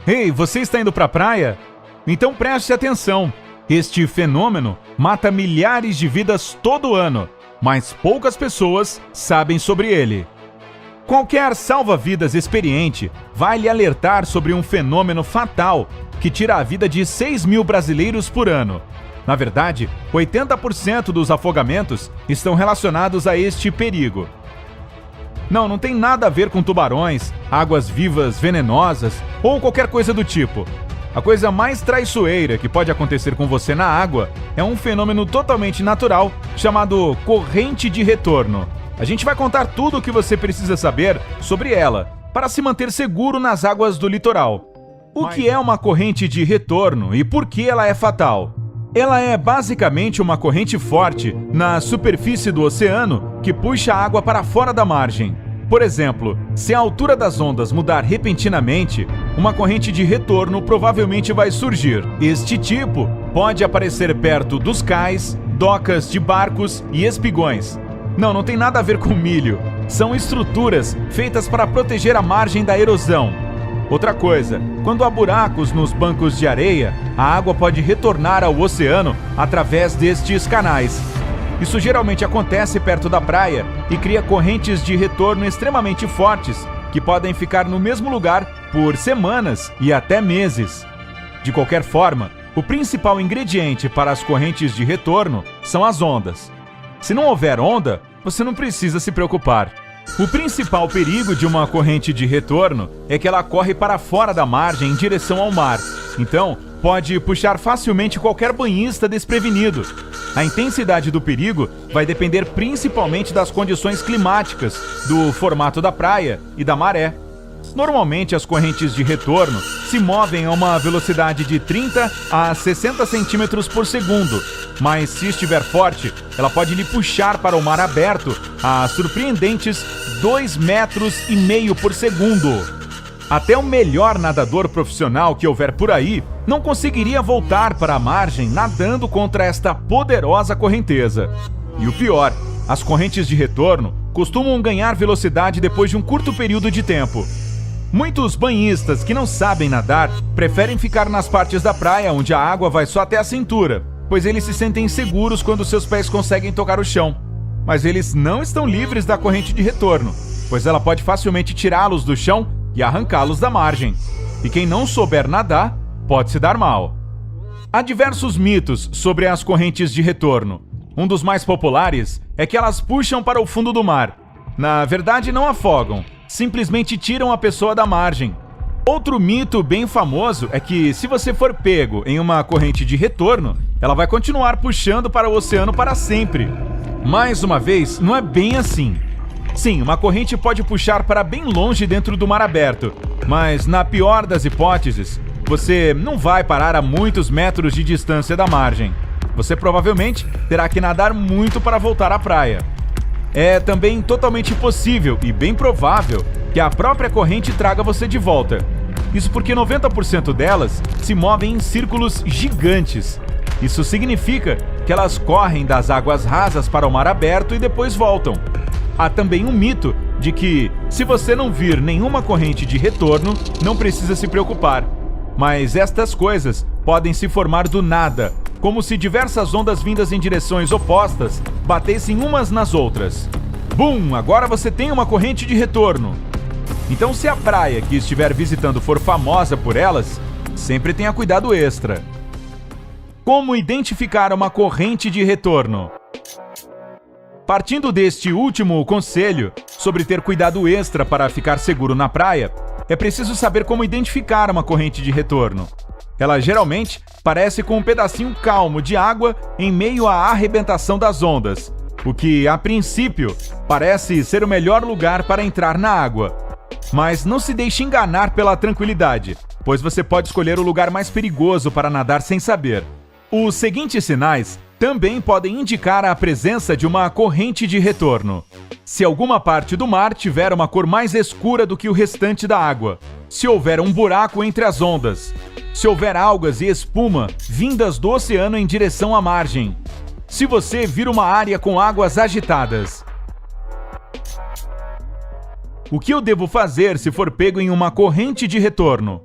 Ei, você está indo para a praia? Então preste atenção. Este fenômeno mata milhares de vidas todo ano, mas poucas pessoas sabem sobre ele. Qualquer salva-vidas experiente vai lhe alertar sobre um fenômeno fatal que tira a vida de 6 mil brasileiros por ano. Na verdade, 80% dos afogamentos estão relacionados a este perigo. Não tem nada a ver com tubarões, águas-vivas venenosas ou qualquer coisa do tipo. A coisa mais traiçoeira que pode acontecer com você na água é um fenômeno totalmente natural chamado corrente de retorno. A gente vai contar tudo o que você precisa saber sobre ela para se manter seguro nas águas do litoral. O que é uma corrente de retorno e por que ela é fatal? Ela é basicamente uma corrente forte na superfície do oceano que puxa a água para fora da margem. Por exemplo, se a altura das ondas mudar repentinamente, uma corrente de retorno provavelmente vai surgir. Este tipo pode aparecer perto dos cais, docas de barcos e espigões. Não tem nada a ver com milho. São estruturas feitas para proteger a margem da erosão. Outra coisa, quando há buracos nos bancos de areia, a água pode retornar ao oceano através destes canais. Isso geralmente acontece perto da praia e cria correntes de retorno extremamente fortes, que podem ficar no mesmo lugar por semanas e até meses. De qualquer forma, o principal ingrediente para as correntes de retorno são as ondas. Se não houver onda, você não precisa se preocupar. O principal perigo de uma corrente de retorno é que ela corre para fora da margem em direção ao mar. Então, pode puxar facilmente qualquer banhista desprevenido. A intensidade do perigo vai depender principalmente das condições climáticas, do formato da praia e da maré. Normalmente, as correntes de retorno se movem a uma velocidade de 30 a 60 centímetros por segundo, mas se estiver forte, ela pode lhe puxar para o mar aberto a surpreendentes 2,5 metros por segundo. Até o melhor nadador profissional que houver por aí não conseguiria voltar para a margem nadando contra esta poderosa correnteza. E o pior, as correntes de retorno costumam ganhar velocidade depois de um curto período de tempo. Muitos banhistas que não sabem nadar preferem ficar nas partes da praia onde a água vai só até a cintura, pois eles se sentem seguros quando seus pés conseguem tocar o chão. Mas eles não estão livres da corrente de retorno, pois ela pode facilmente tirá-los do chão e arrancá-los da margem. E quem não souber nadar pode se dar mal. Há diversos mitos sobre as correntes de retorno. Um dos mais populares é que elas puxam para o fundo do mar. Na verdade, não afogam, simplesmente tiram a pessoa da margem. Outro mito bem famoso é que se você for pego em uma corrente de retorno, ela vai continuar puxando para o oceano para sempre. Mais uma vez, não é bem assim. Sim, uma corrente pode puxar para bem longe dentro do mar aberto, mas na pior das hipóteses, você não vai parar a muitos metros de distância da margem. Você provavelmente terá que nadar muito para voltar à praia. É também totalmente possível e bem provável que a própria corrente traga você de volta. Isso porque 90% delas se movem em círculos gigantes. Isso significa que elas correm das águas rasas para o mar aberto e depois voltam. Há também um mito de que, se você não vir nenhuma corrente de retorno, não precisa se preocupar. Mas estas coisas podem se formar do nada, como se diversas ondas vindas em direções opostas batessem umas nas outras. Bum! Agora você tem uma corrente de retorno. Então, se a praia que estiver visitando for famosa por elas, sempre tenha cuidado extra. Como identificar uma corrente de retorno? Partindo deste último conselho sobre ter cuidado extra para ficar seguro na praia, é preciso saber como identificar uma corrente de retorno. Ela geralmente parece com um pedacinho calmo de água em meio à arrebentação das ondas, o que, a princípio, parece ser o melhor lugar para entrar na água. Mas não se deixe enganar pela tranquilidade, pois você pode escolher o lugar mais perigoso para nadar sem saber. Os seguintes sinais também podem indicar a presença de uma corrente de retorno. Se alguma parte do mar tiver uma cor mais escura do que o restante da água, se houver um buraco entre as ondas, se houver algas e espuma vindas do oceano em direção à margem, se você vir uma área com águas agitadas. O que eu devo fazer se for pego em uma corrente de retorno?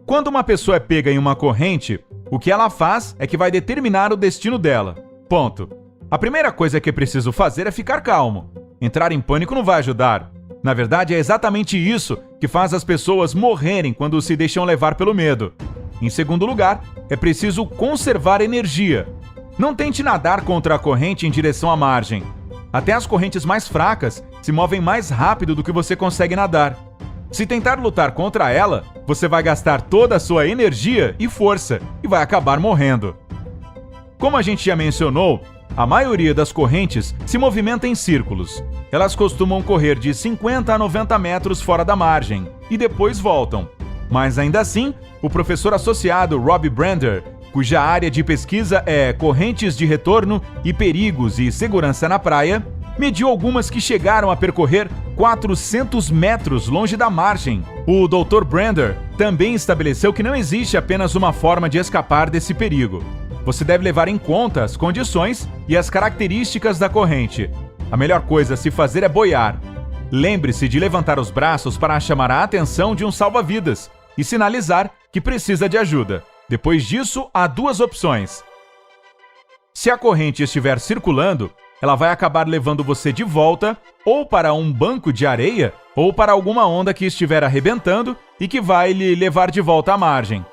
Quando uma pessoa é pega em uma corrente, o que ela faz é que vai determinar o destino dela. Ponto. A primeira coisa que é preciso fazer é ficar calmo. Entrar em pânico não vai ajudar. Na verdade, é exatamente isso que faz as pessoas morrerem quando se deixam levar pelo medo. Em segundo lugar, é preciso conservar energia. Não tente nadar contra a corrente em direção à margem. Até as correntes mais fracas se movem mais rápido do que você consegue nadar. Se tentar lutar contra ela, você vai gastar toda a sua energia e força e vai acabar morrendo. Como a gente já mencionou, a maioria das correntes se movimenta em círculos. Elas costumam correr de 50 a 90 metros fora da margem e depois voltam. Mas ainda assim, o professor associado Rob Brander, cuja área de pesquisa é correntes de retorno e perigos e segurança na praia, mediu algumas que chegaram a percorrer 400 metros longe da margem. O Dr. Brander também estabeleceu que não existe apenas uma forma de escapar desse perigo. Você deve levar em conta as condições e as características da corrente. A melhor coisa a se fazer é boiar. Lembre-se de levantar os braços para chamar a atenção de um salva-vidas e sinalizar que precisa de ajuda. Depois disso, há duas opções. Se a corrente estiver circulando, ela vai acabar levando você de volta ou para um banco de areia ou para alguma onda que estiver arrebentando e que vai lhe levar de volta à margem.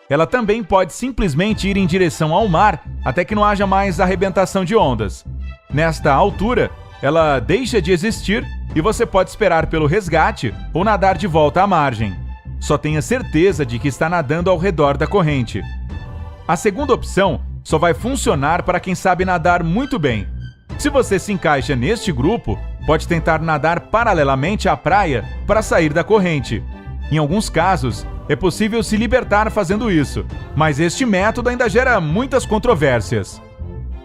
Ela também pode simplesmente ir em direção ao mar até que não haja mais arrebentação de ondas. Nesta altura, ela deixa de existir e você pode esperar pelo resgate ou nadar de volta à margem. Só tenha certeza de que está nadando ao redor da corrente. A segunda opção só vai funcionar para quem sabe nadar muito bem. Se você se encaixa neste grupo, pode tentar nadar paralelamente à praia para sair da corrente. Em alguns casos, é possível se libertar fazendo isso, mas este método ainda gera muitas controvérsias.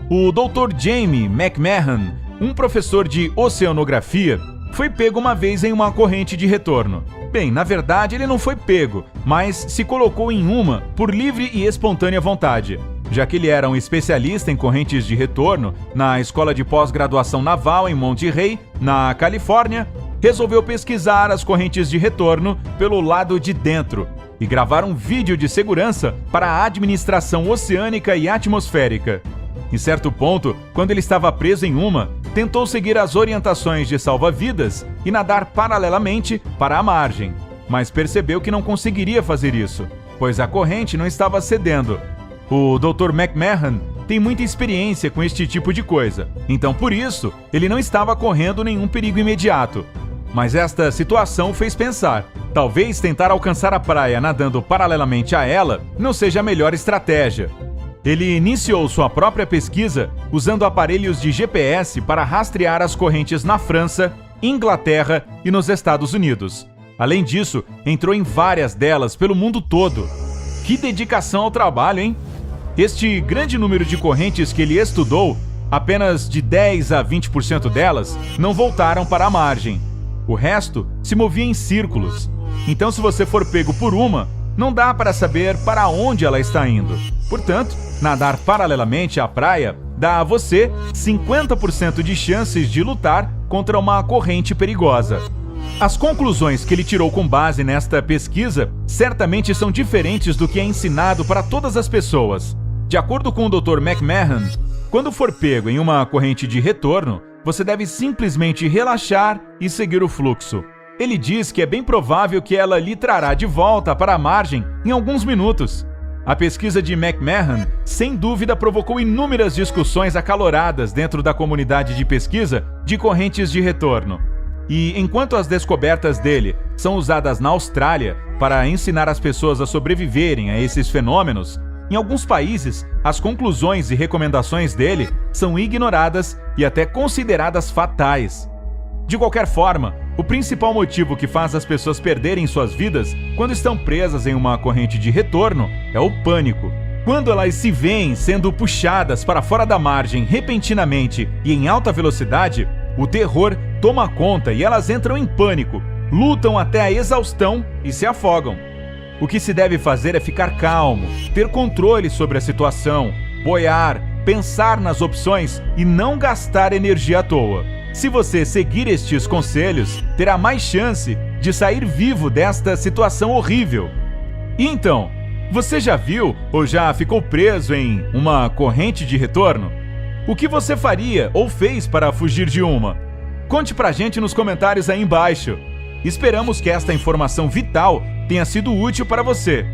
O Dr. Jamie McMahon, um professor de oceanografia, foi pego uma vez em uma corrente de retorno. Bem, na verdade ele não foi pego, mas se colocou em uma por livre e espontânea vontade. Já que ele era um especialista em correntes de retorno na Escola de Pós-Graduação Naval em Monte Rey, na Califórnia, resolveu pesquisar as correntes de retorno pelo lado de dentro e gravar um vídeo de segurança para a administração oceânica e atmosférica. Em certo ponto, quando ele estava preso em uma, tentou seguir as orientações de salva-vidas e nadar paralelamente para a margem, mas percebeu que não conseguiria fazer isso, pois a corrente não estava cedendo. O Dr. McMahon tem muita experiência com este tipo de coisa, então por isso ele não estava correndo nenhum perigo imediato. Mas esta situação o fez pensar. Talvez tentar alcançar a praia nadando paralelamente a ela não seja a melhor estratégia. Ele iniciou sua própria pesquisa usando aparelhos de GPS para rastrear as correntes na França, Inglaterra e nos Estados Unidos. Além disso, entrou em várias delas pelo mundo todo. Que dedicação ao trabalho, hein? Este grande número de correntes que ele estudou, apenas de 10 a 20% delas não voltaram para a margem. O resto se movia em círculos. Então, se você for pego por uma, não dá para saber para onde ela está indo. Portanto, nadar paralelamente à praia dá a você 50% de chances de lutar contra uma corrente perigosa. As conclusões que ele tirou com base nesta pesquisa certamente são diferentes do que é ensinado para todas as pessoas. De acordo com o Dr. McMahon, quando for pego em uma corrente de retorno, você deve simplesmente relaxar e seguir o fluxo. Ele diz que é bem provável que ela lhe trará de volta para a margem em alguns minutos. A pesquisa de McMahon, sem dúvida, provocou inúmeras discussões acaloradas dentro da comunidade de pesquisa de correntes de retorno. E enquanto as descobertas dele são usadas na Austrália para ensinar as pessoas a sobreviverem a esses fenômenos, em alguns países, as conclusões e recomendações dele são ignoradas e até consideradas fatais. De qualquer forma, o principal motivo que faz as pessoas perderem suas vidas quando estão presas em uma corrente de retorno é o pânico. Quando elas se veem sendo puxadas para fora da margem repentinamente e em alta velocidade, o terror toma conta e elas entram em pânico, lutam até a exaustão e se afogam. O que se deve fazer é ficar calmo, ter controle sobre a situação, boiar, pensar nas opções e não gastar energia à toa. Se você seguir estes conselhos, terá mais chance de sair vivo desta situação horrível. E então, você já viu ou já ficou preso em uma corrente de retorno? O que você faria ou fez para fugir de uma? Conte pra gente nos comentários aí embaixo. Esperamos que esta informação vital tenha sido útil para você.